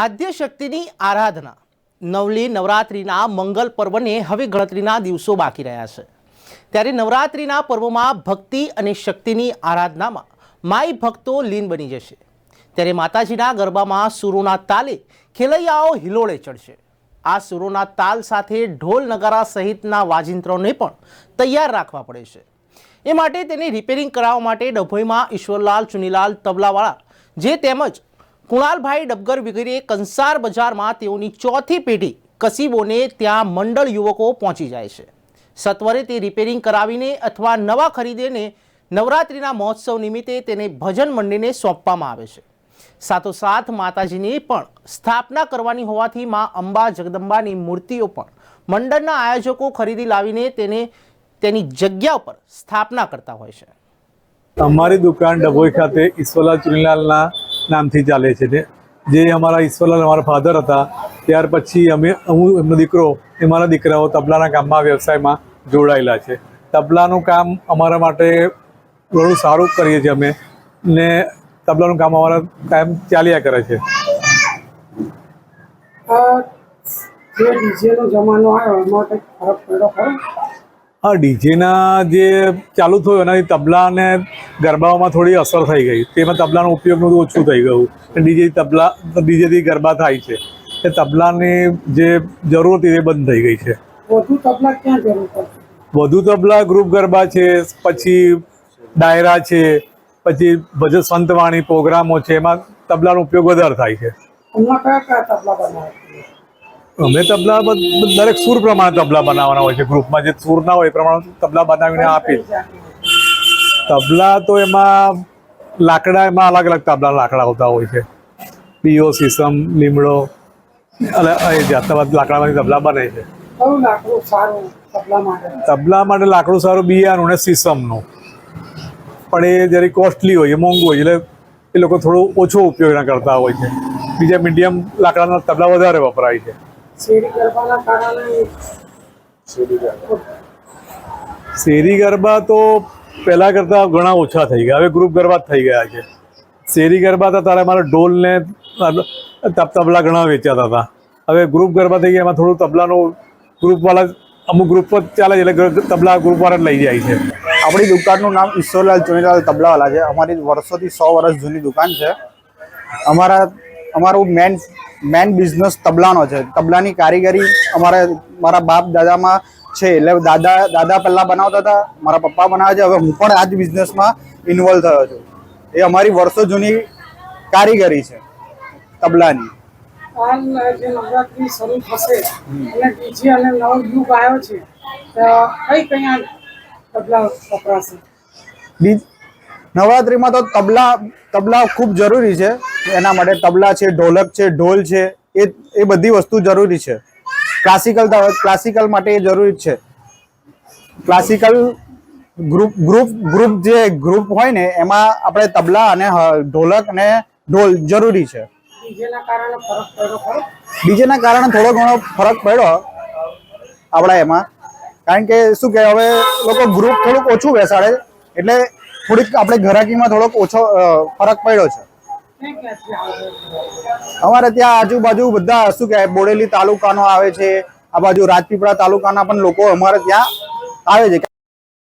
આદ્ય શક્તિની આરાધના નવલી નવરાત્રિના મંગલ પર્વને હવે ગણતરીના દિવસો બાકી રહ્યા છે। ત્યારે નવરાત્રિના પર્વમાં ભક્તિ અને શક્તિની આરાધનામાં માઈ ભક્તો લીન બની જશે। ત્યારે માતાજીના ગરબામાં સુરોના તાલે ખેલૈયાઓ હિલોળે ચડશે। આ સુરોના તાલ સાથે ઢોલ નગારા સહિતના વાજિંત્રોને પણ તૈયાર રાખવા પડે છે। એ માટે તેને રિપેરિંગ કરાવવા માટે ડભોઈમાં ઈશ્વરલાલ ચુનીલાલ તબલાવાળા જે તેમજ કુણાલભાઈ ડબગર વગેરે કંસાર બજારમાં તેઓની ચોથી પેઢી કસીબોને ત્યાં મંડળ યુવકો પહોંચી જાય છે। સત્વરે તે રિપેરિંગ કરાવીને અથવા નવા ખરીદેને નવરાત્રિના મહોત્સવ નિમિત્તે તેને ભજન મંડળને સોંપવામાં આવે છે। સાથોસાથ માતાજીની પણ સ્થાપના કરવાની હોવાથી મા અંબા જગદંબાની મૂર્તિઓ પણ મંડળના આયોજકો ખરીદી લાવીને તેની જગ્યા પર સ્થાપના કરતા હોય છે। અમારી દુકાન ડભોઈ ખાતે ઈશ્વરલાલ ચુનીલાલના નામથી ચાલે છે। જે અમારા ઈશ્વરલાલ અમારા ફાધર હતા, ત્યાર પછી હું એમનો દીકરો એ મારા દીકરાઓ તબલાના કામમાં વ્યવસાયમાં જોડાયેલા છે। તબલાનું કામ અમારા માટે ઘણું સારું કરીએ છીએ અમે, ને તબલાનું કામ અમારા કાયમ ચાલ્યા કરે છે। હા, ડીજેના જે ચાલુ થયું એનાથી તબલાને ગરબાઓમાં થોડી અસર થઈ ગઈ। તેમાં તબલાનો ઉપયોગ ઓછું થઈ ગયું। ડીજેથી ગરબા થાય છે, એ તબલાની જે જરૂર હતી એ બંધ થઈ ગઈ છે। વધુ તબલા ગ્રુપ ગરબા છે, પછી ડાયરા છે, પછી ભજન સંતવાણી પ્રોગ્રામો છે, એમાં તબલાનો ઉપયોગ વધારે થાય છે। અમે તબલા દરેક સુર પ્રમાણે તબલા બનાવવાના હોય છે। ગ્રુપમાં જે સુર ના હોય એ પ્રમાણે તબલા બનાવીને આપીએ। તબલા તો એમાં લાકડા, એમાં અલગ અલગ તબલા લાકડા હોતા હોય છે। પીઓ, સીસમ, લીમડો અને એ જાતના લાકડામાંથી તબલા બને છે। તબલા માટે લાકડું સારું બિયાનું ને સીસમનું, પણ એ જરી કોસ્ટલી હોય, એ મોંઘું હોય, એટલે એ લોકો થોડો ઓછો ઉપયોગ એના કરતા હોય છે। બીજા મીડિયમ લાકડાના તબલા વધારે વપરાય છે। શેરી ગરબા તો પહેલા કરતા ઘણા ઓછા થઈ ગયા, હવે ગ્રુપ ગરબા થઈ ગયા છે। શેરી ગરબા હતા ત્યારે અમારા ઢોલ ને તબલા ઘણા વેચાતા હતા, હવે ગ્રુપ ગરબા થઈ ગયા, એમાં થોડું તબલાનું ગ્રુપવાળા અમુક ગ્રુપ જ ચાલે છે, એટલે તબલા ગ્રુપવાળા જ લઈ જાય છે। આપણી દુકાનનું નામ ઈશ્વરલાલ ચુનીલાલ તબલાવાલા છે। અમારી વર્ષોથી 100 વર્ષ જૂની દુકાન છે। અમારું મેન બિઝનેસ તબલાનો છે। તબલાની કારીગરી મારા બાપ દાદામાં છે, એટલે દાદા પહેલાં બનાવતા હતા, મારા પપ્પા બનાવે છે, હવે હું પણ આ જ બિઝનેસમાં ઇન્વોલ્વ થયો છું। એ અમારી વર્ષો જૂની કારીગરી છે તબલાની। નવરાત્રિમાં તો તબલા ખૂબ જરૂરી છે। એના માટે તબલા છે, ઢોલક છે, ઢોલ છે, એ બધી વસ્તુ જરૂરી છે। ક્લાસિકલ માટે એ જરૂરી છે। ક્લાસિકલ ગ્રુપ હોય ને, એમાં આપણે તબલા અને ઢોલક અને ઢોલ જરૂરી છે। ડીજેના કારણે થોડો ઘણો ફરક પડ્યો આપણા એમાં, કારણ કે શું કે હવે લોકો ગ્રુપ થોડુંક ઓછું બેસાડે, એટલે થોડીક આપણે ઘરાકીમાં થોડોક ઓછો ફરક પડ્યો છે। અમારે ત્યાં આજુબાજુ બધા શું કહેવાય બોડેલી તાલુકાનો આવે છે, આ બાજુ રાજપીપળા તાલુકાના પણ લોકો અમારે ત્યાં આવે છે।